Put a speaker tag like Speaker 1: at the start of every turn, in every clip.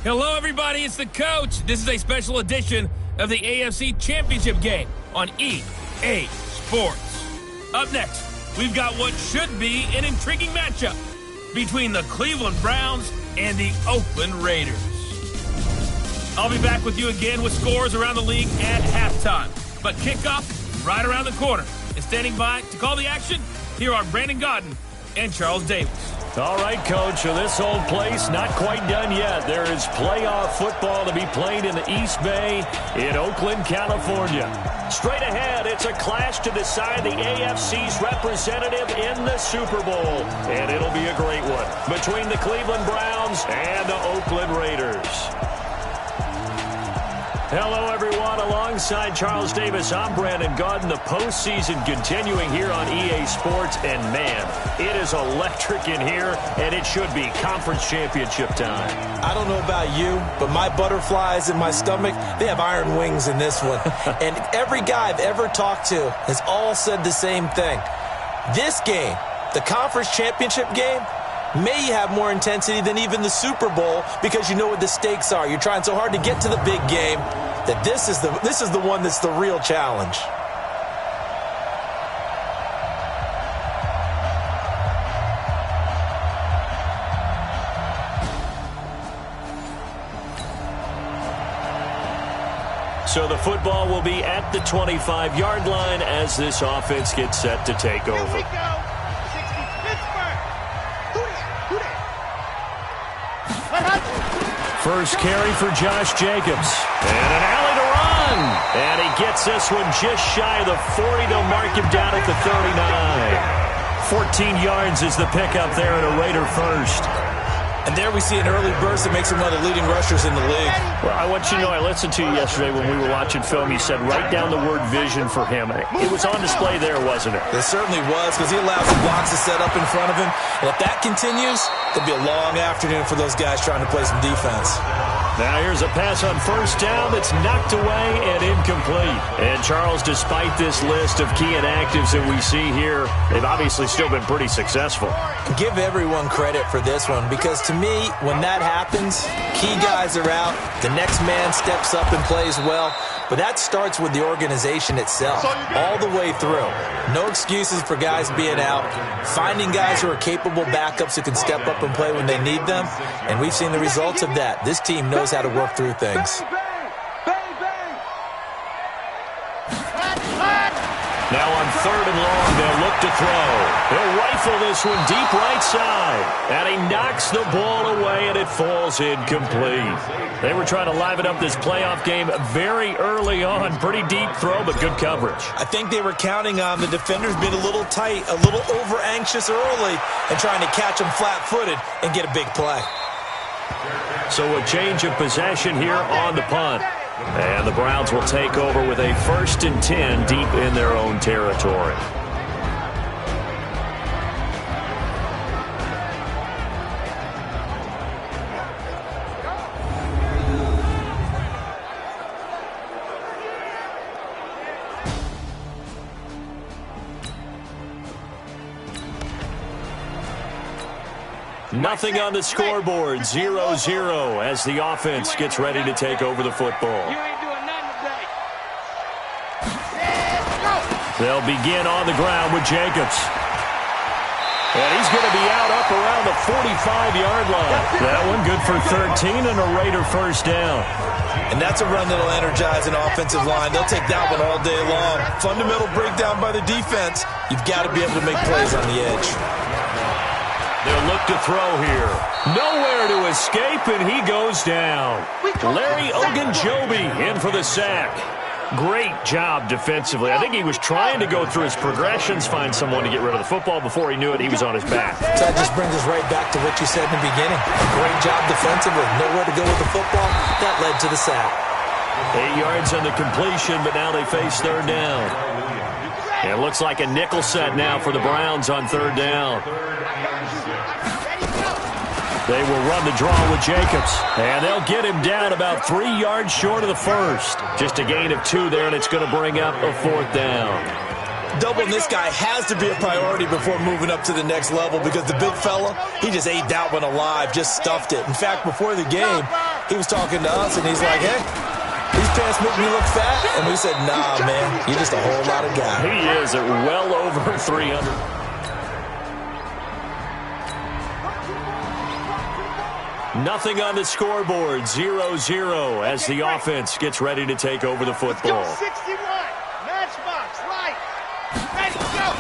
Speaker 1: Hello, everybody. It's the coach. This is a special edition of the AFC Championship game on EA Sports. Up next, we've got what should be an intriguing matchup between the Cleveland Browns and the Oakland Raiders. I'll be back with you again with scores around the league at halftime. But kickoff is right around the corner. And standing by to call the action, here are Brandon Godden and Charles Davis.
Speaker 2: All right, Coach, so this old place not quite done yet. There is playoff football to be played in the East Bay in Oakland, California. Straight ahead, it's a clash to decide the AFC's representative in the Super Bowl. And it'll be a great one between the Cleveland Browns and the Oakland Raiders. Hello, everyone. Alongside Charles Davis, I'm Brandon Godden. The postseason continuing here on EA Sports. And, man, it is electric in here, and it should be conference championship time.
Speaker 3: I don't know about you, but my butterflies in my stomach, they have iron wings in this one. And every guy I've ever talked to has all said the same thing. This game, the conference championship game, may have more intensity than even the Super Bowl because you know what the stakes are. You're trying so hard to get to the big game that this is the one that's the real challenge.
Speaker 2: So the football will be at the 25-yard line as this offense gets set to take over.
Speaker 4: Here we go. 60 Pittsburgh.
Speaker 2: First carry for Josh Jacobs. And an alley to run. And he gets this one just shy of the 40. They'll mark him down at the 39. 14 yards is the pickup there at a Raider first.
Speaker 3: And there we see an early burst that makes him one of the leading rushers in the league.
Speaker 2: Well, I want you to know, I listened to you yesterday when we were watching film. You said write down the word vision for him. It was on display there, wasn't it?
Speaker 3: It certainly was, because he allows the blocks to set up in front of him. And if that continues, it'll be a long afternoon for those guys trying to play some defense.
Speaker 2: Now here's a pass on first down that's knocked away and incomplete. And Charles, despite this list of key inactives that we see here, they've obviously still been pretty successful.
Speaker 3: Give everyone credit for this one, because to me, when that happens, key guys are out, the next man steps up and plays well. But that starts with the organization itself, all the way through. No excuses for guys being out, finding guys who are capable backups who can step up and play when they need them, and we've seen the results of that. This team knows how to work through things.
Speaker 2: Now on third and long, they'll look to throw. They'll rifle this one deep right side. And he knocks the ball away, and it falls incomplete. They were trying to liven up this playoff game very early on. Pretty deep throw, but good coverage.
Speaker 3: I think they were counting on the defenders being a little tight, a little over-anxious early, and trying to catch them flat-footed and get a big play.
Speaker 2: So a change of possession here on the punt. And the Browns will take over with a 1st and 10 deep in their own territory. Nothing on the scoreboard, 0-0 as the offense gets ready to take over the football. They'll begin on the ground with Jacobs. And he's going to be out up around the 45-yard line. That one good for 13 and a Raider first down.
Speaker 3: And that's a run that'll energize an offensive line. They'll take that one all day long. Fundamental breakdown by the defense. You've got to be able to make plays on the edge.
Speaker 2: They'll look to throw here. Nowhere to escape, and he goes down. Larry Ogunjobi in for the sack. Great job defensively. I think he was trying to go through his progressions, find someone to get rid of the football. Before he knew it, he was on his back.
Speaker 3: So that just brings us right back to what you said in the beginning. Great job defensively. Nowhere to go with the football. That led to the sack.
Speaker 2: 8 yards on the completion, but now they face third down. It looks like a nickel set now for the Browns on third down. They will run the draw with Jacobs, and they'll get him down about 3 yards short of the first. Just a gain of 2 there, and it's going to bring up a 4th down.
Speaker 3: Doubling this guy has to be a priority before moving up to the next level, because the big fella, he just ate that one alive, just stuffed it. In fact, before the game, He was talking to us, and he's like, hey, these pants make me look fat. And we said, nah, man, you're just a whole lot of guy.
Speaker 2: He is at well over 300. Nothing on the scoreboard, 0-0 as the offense gets ready to take over the football.
Speaker 4: 61, matchbox, right, ready, go.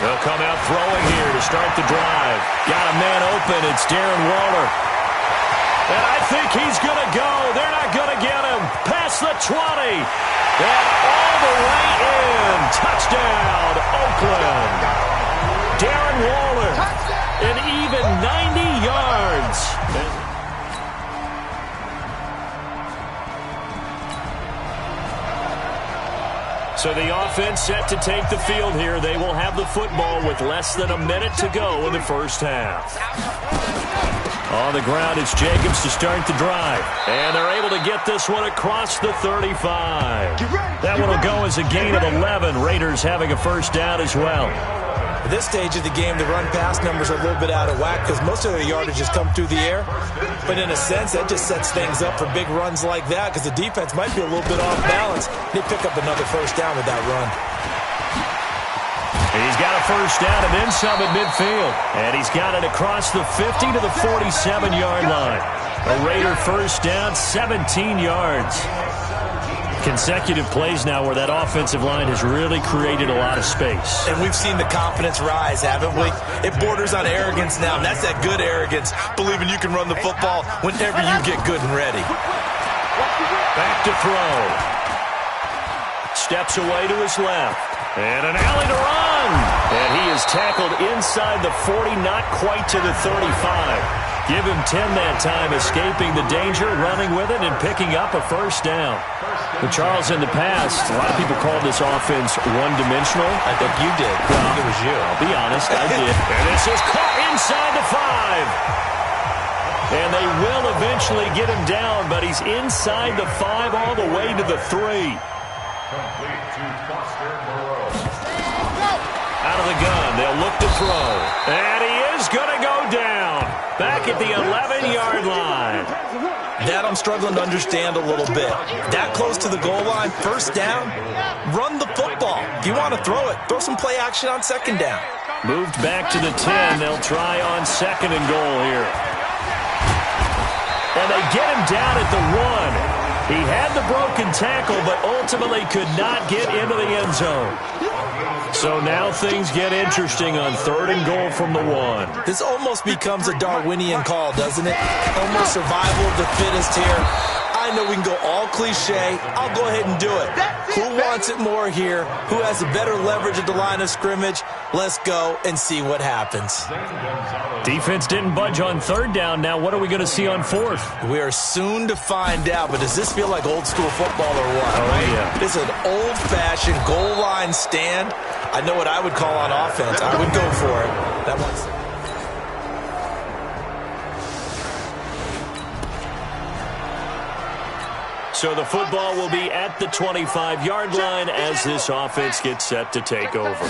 Speaker 2: They'll come out throwing here to start the drive. Got a man open, it's Darren Waller. And I think he's going to go. They're not going to get him. Past the 20. And all the way in. Touchdown, Oakland. Darren Waller. An even 90 yards. So the offense set to take the field here. They will have the football with less than a minute to go in the first half. On the ground, it's Jacobs to start the drive. And they're able to get this one across the 35. That one will go as a gain of 11. Raiders having a first down as well.
Speaker 3: At this stage of the game, the run-pass numbers are a little bit out of whack because most of their yardage has come through the air. But in a sense, that just sets things up for big runs like that because the defense might be a little bit off balance. They pick up another first down with that run.
Speaker 2: He's got a first down and then some at midfield. And he's got it across the 50 to the 47-yard line. A Raider first down, 17 yards. Consecutive plays now where that offensive line has really created a lot of space.
Speaker 3: And we've seen the confidence rise, haven't we? It borders on arrogance now, and that's that good arrogance, believing you can run the football whenever you get good and ready.
Speaker 2: Back to throw. Steps away to his left. And an alley to run. And he is tackled inside the 40, not quite to the 35. Give him 10 that time, escaping the danger, running with it, and picking up a first down. But Charles, in the past, a lot of people call this offense one-dimensional.
Speaker 3: I think you did.
Speaker 2: Well,
Speaker 3: I think it was you.
Speaker 2: I'll be honest, I did. And this is caught inside the 5. And they will eventually get him down, but he's inside the 5 all the way to the 3. Out of the gun, they'll look to throw. And he is going to go down. Back at the 11-yard line.
Speaker 3: That I'm struggling to understand a little bit. That close to the goal line, first down, run the football. If you want to throw it, throw some play action on second down.
Speaker 2: Moved back to the 10. They'll try on second and goal here. And they get him down at the 1. He had the broken tackle, but ultimately could not get into the end zone. So now things get interesting on third and goal from the 1.
Speaker 3: This almost becomes a Darwinian call, doesn't it? Almost survival of the fittest here. I know we can go all cliche. I'll go ahead and do it. Who wants it more here? Who has a better leverage at the line of scrimmage? Let's go and see what happens.
Speaker 2: Defense didn't budge on third down. Now what are we going to see on fourth?
Speaker 3: We are soon to find out, but does this feel like old school football or what?
Speaker 2: Oh, yeah.
Speaker 3: This is an old-fashioned goal line stand. I know what I would call on offense. I would go for it. That one's...
Speaker 2: So the football will be at the 25-yard line as this offense gets set to take over.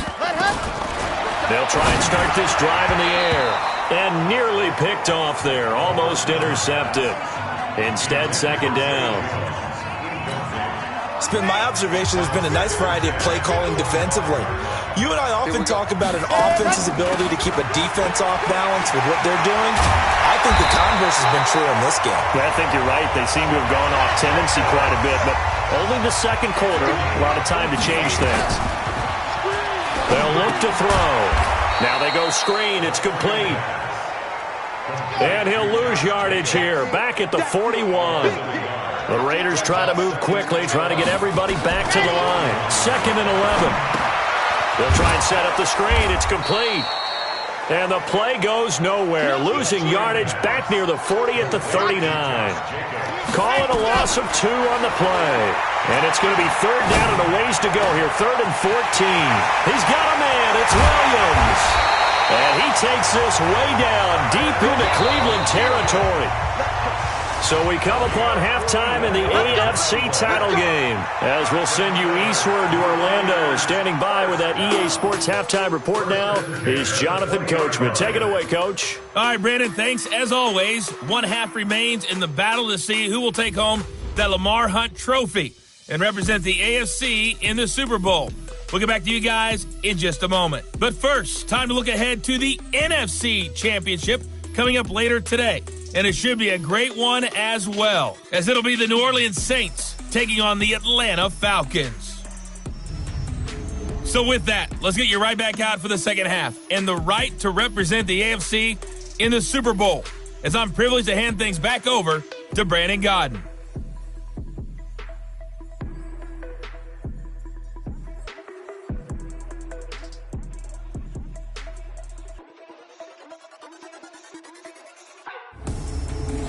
Speaker 2: They'll try and start this drive in the air. And nearly picked off there. Almost intercepted. Instead, second down.
Speaker 3: It's been my observation there's been a nice variety of play calling defensively. You and I often talk about an offense's ability to keep a defense off balance with what they're doing. I think the converse has been true in this game.
Speaker 2: Yeah, I think you're right. They seem to have gone off tendency quite a bit, but only the second quarter, a lot of time to change things. They'll look to throw. Now they go screen. It's complete. And he'll lose yardage here. Back at the 41. The Raiders try to move quickly, trying to get everybody back to the line. Second and 11. They'll try and set up the screen. It's complete. And the play goes nowhere. Losing yardage back near the 40 at the 39. Call it a loss of 2 on the play. And it's going to be third down and a ways to go here. Third and 14. He's got a man. It's Williams. And he takes this way down deep into Cleveland territory. So we come upon halftime in the AFC title game. As we'll send you eastward to Orlando. Standing by with that EA Sports halftime report now is Jonathan Coachman. Take it away, Coach.
Speaker 1: All right, Brandon, thanks. As always, one half remains in the battle to see who will take home that Lamar Hunt trophy and represent the AFC in the Super Bowl. We'll get back to you guys in just a moment. But first, time to look ahead to the NFC Championship coming up later today. And it should be a great one as well, as it'll be the New Orleans Saints taking on the Atlanta Falcons. So with that, let's get you right back out for the second half and the right to represent the AFC in the Super Bowl, as I'm privileged to hand things back over to Brandon Godden.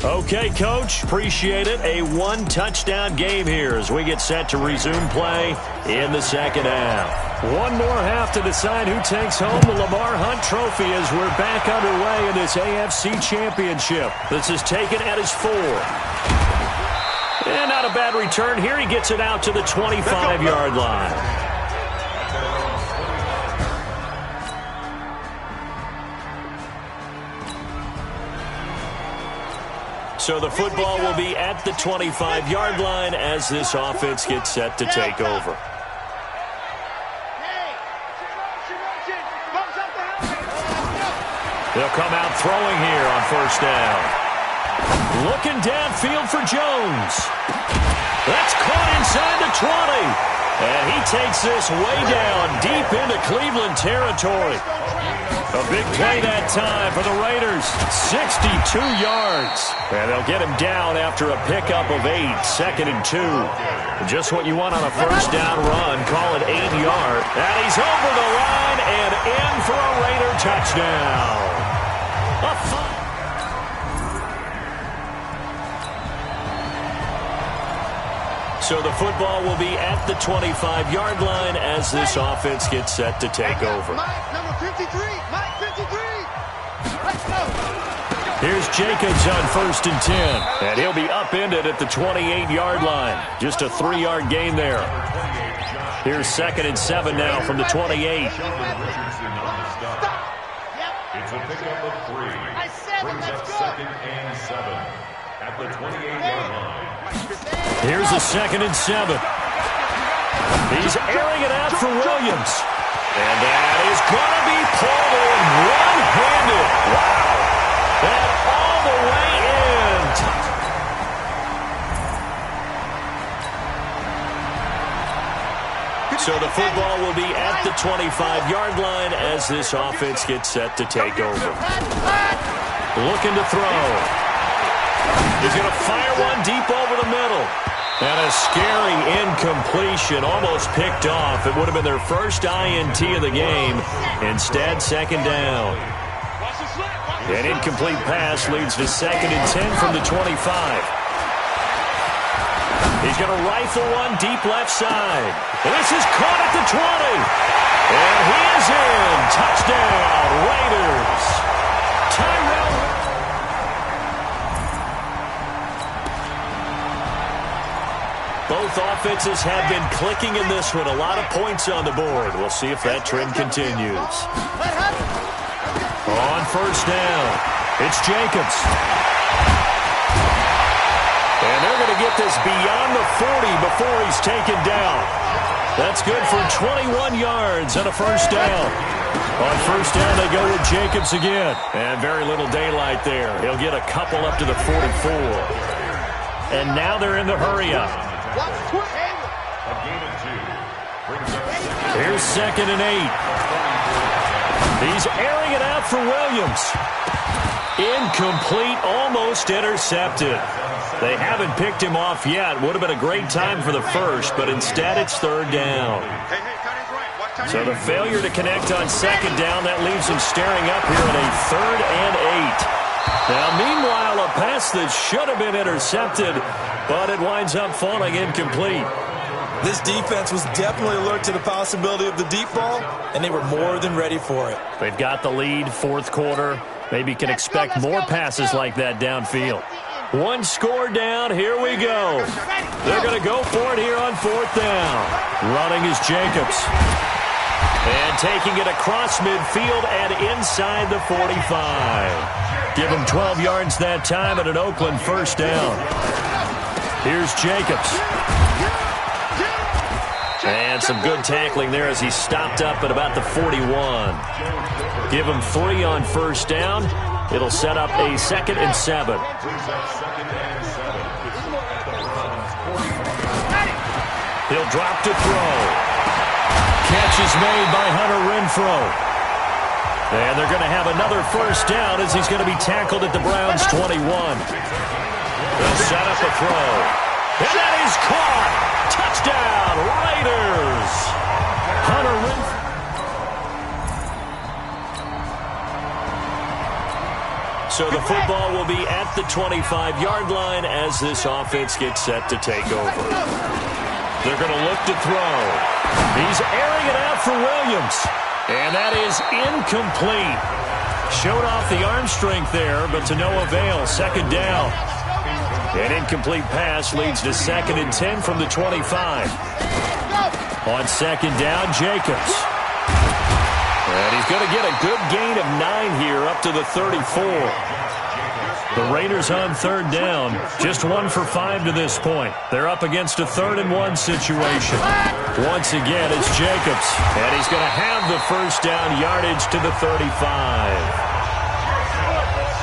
Speaker 2: Okay, Coach, appreciate it. A one-touchdown game here as we get set to resume play in the second half. One more half to decide who takes home the Lamar Hunt trophy as we're back underway in this AFC Championship. This is taken at his 4. And not a bad return here. He gets it out to the 25-yard line. So the football will be at the 25-yard line as this offense gets set to take over. They'll come out throwing here on first down. Looking downfield for Jones. That's caught inside the 20. And he takes this way down deep into Cleveland territory. A big play that time for the Raiders. 62 yards. And they'll get him down after a pickup of 8. 2nd and 2. Just what you want on a first down run. Call it 8 yards. And he's over the line and in for a Raider touchdown. So the football will be at the 25-yard line as this offense gets set to take over.
Speaker 4: Number 53, Mike 53. Let's go.
Speaker 2: Here's Jacobs on 1st and 10. And he'll be upended at the 28-yard line. Just a 3-yard gain there. Here's 2nd and 7 now from the 28.
Speaker 4: Yep.
Speaker 5: It's a pickup of 3.
Speaker 4: I said it,
Speaker 5: Brings
Speaker 4: let's
Speaker 5: up
Speaker 4: go.
Speaker 5: 2nd and 7 at the 28-yard line.
Speaker 2: Here's a 2nd and 7. He's airing it out for Williams. And that is going to be pulled in one-handed. Wow. And all the way in. So the football will be at the 25-yard line as this offense gets set to take over. Looking to throw. He's going to fire one deep over the middle. And a scary incompletion, almost picked off. It would have been their first INT of the game. Instead, 2nd down. An incomplete pass leads to 2nd and 10 from the 25. He's going to rifle one deep left side. This is caught at the 20. And he is in. Touchdown, Raiders. Tyrell. Both offenses have been clicking in this one. A lot of points on the board. We'll see if that trend continues. On first down, it's Jacobs. And they're going to get this beyond the 40 before he's taken down. That's good for 21 yards and a first down. On first down, they go with Jacobs again. And very little daylight there. He'll get a couple up to the 44. And now they're in the hurry-up. Here's 2nd and 8. He's airing it out for Williams. Incomplete, almost intercepted. They haven't picked him off yet. Would have been a great time for the first, but instead it's 3rd down. So the failure to connect on 2nd down, that leaves him staring up here at a 3rd and 8. Now, meanwhile, a pass that should have been intercepted, but it winds up falling incomplete.
Speaker 3: This defense was definitely alert to the possibility of the deep ball, and they were more than ready for it.
Speaker 2: They've got the lead, 4th quarter. Maybe can expect more passes like that downfield. One score down. Here we go. They're going to go for it here on 4th down. Running is Jacobs. And taking it across midfield and inside the 45. Give him 12 yards that time at an Oakland 1st down. Here's Jacobs. And some good tackling there as he stopped up at about the 41. Give him 3 on 1st down. It'll set up a 2nd and 7. He'll drop to throw. Catch is made by Hunter Renfrow. And they're going to have another 1st down as he's going to be tackled at the Browns' 21. They'll set up a throw. And that is caught. Touchdown, Raiders. Hunter Renfrow. So the football will be at the 25-yard line as this offense gets set to take over. They're going to look to throw. He's airing it out for Williams. And that is incomplete. Showed off the arm strength there, but to no avail. 2nd down. An incomplete pass leads to 2nd and 10 from the 25. On 2nd down, Jacobs. And he's going to get a good gain of 9 here up to the 34. The Raiders on 3rd down. Just 1 for 5 to this point. They're up against a 3rd and 1 situation. Once again, it's Jacobs. And he's going to have the 1st down yardage to the 35.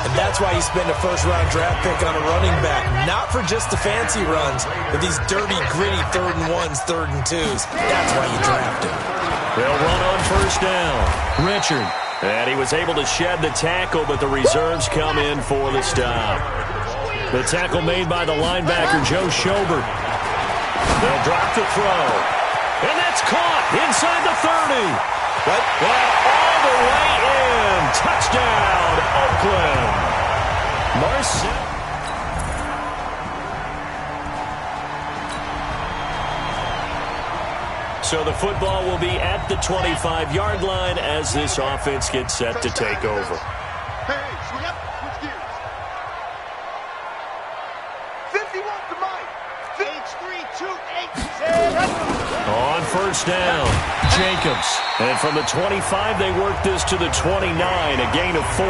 Speaker 3: And that's why you spend a 1st-round draft pick on a running back. Not for just the fancy runs, but these dirty, gritty 3rd and 1s, 3rd and 2s. That's why you draft him.
Speaker 2: They'll run on 1st down. Richard. And he was able to shed the tackle, but the reserves come in for the stop. The tackle made by the linebacker, Joe Schobert. They'll drop the throw. And that's caught inside the 30. And all the way in. Touchdown, Oakland. Marcel. So the football will be at the 25-yard line as this offense gets set to take over.
Speaker 4: Hey, swing up, switch gears. 51 to Mike. H328.
Speaker 2: On 1st down, Jacobs. And from the 25, they work this to the 29, a gain of 4.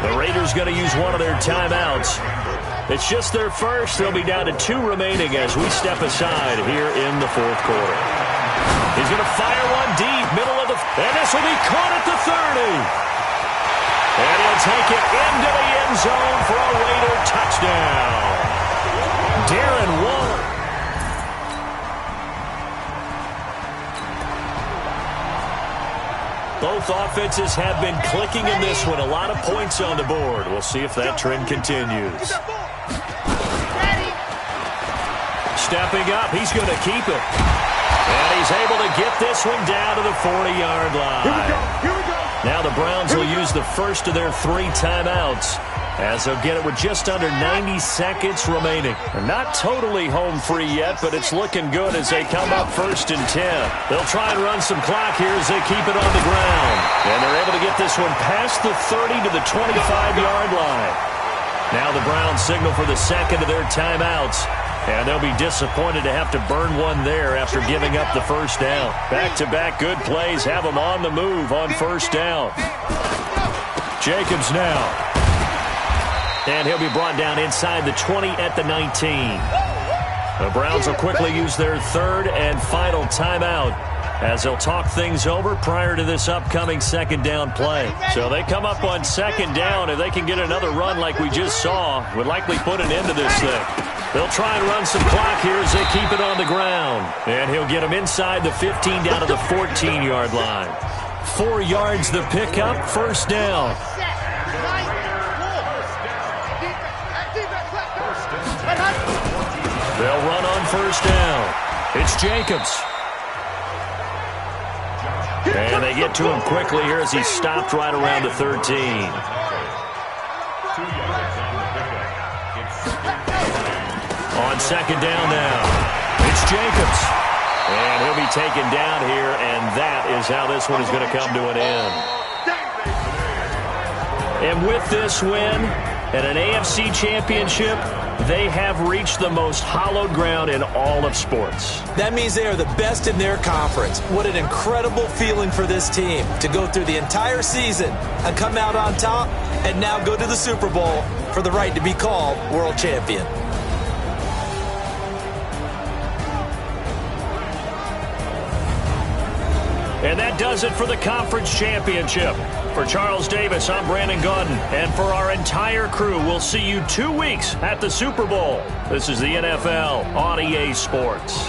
Speaker 2: The Raiders going to use one of their timeouts. It's just their first. They'll be down to 2 remaining as we step aside here in the 4th quarter. He's going to fire one deep, middle of the... And this will be caught at the 30. And he'll take it into the end zone for a Raider touchdown. Darren Waller. Both offenses have been clicking in this one. A lot of points on the board. We'll see if that trend continues. Stepping up, he's going to keep it. And he's able to get this one down to the 40-yard line.
Speaker 4: Here we go.
Speaker 2: Now the Browns will use the first of their 3 timeouts as they'll get it with just under 90 seconds remaining. They're not totally home free yet, but it's looking good as they come up 1st and 10. They'll try and run some clock here as they keep it on the ground. And they're able to get this one past the 30 to the 25-yard line. Now the Browns signal for the 2nd of their timeouts. And they'll be disappointed to have to burn one there after giving up the 1st down. Back-to-back good plays have them on the move on 1st down. Jacobs now. And he'll be brought down inside the 20 at the 19. The Browns will quickly use their 3rd and final timeout as they'll talk things over prior to this upcoming 2nd down play. So they come up on 2nd down. If they can get another run like we just saw, would likely put an end to this thing. They'll try and run some clock here as they keep it on the ground. And he'll get them inside the 15 down to the 14-yard line. 4 yards the pickup, 1st down. They'll run on 1st down. It's Jacobs. And they get to him quickly here as he stopped right around the 13. On 2nd down now, it's Jacobs. And he'll be taken down here, and that is how this one is going to come to an end. And with this win, And an AFC championship, they have reached the most hallowed ground in all of sports.
Speaker 3: That means they are the best in their conference. What an incredible feeling for this team to go through the entire season and come out on top and now go to the Super Bowl for the right to be called world champion.
Speaker 2: And that does it for the conference championship. For Charles Davis, I'm Brandon Gaudin. And for our entire crew, we'll see you 2 weeks at the Super Bowl. This is the NFL on EA Sports.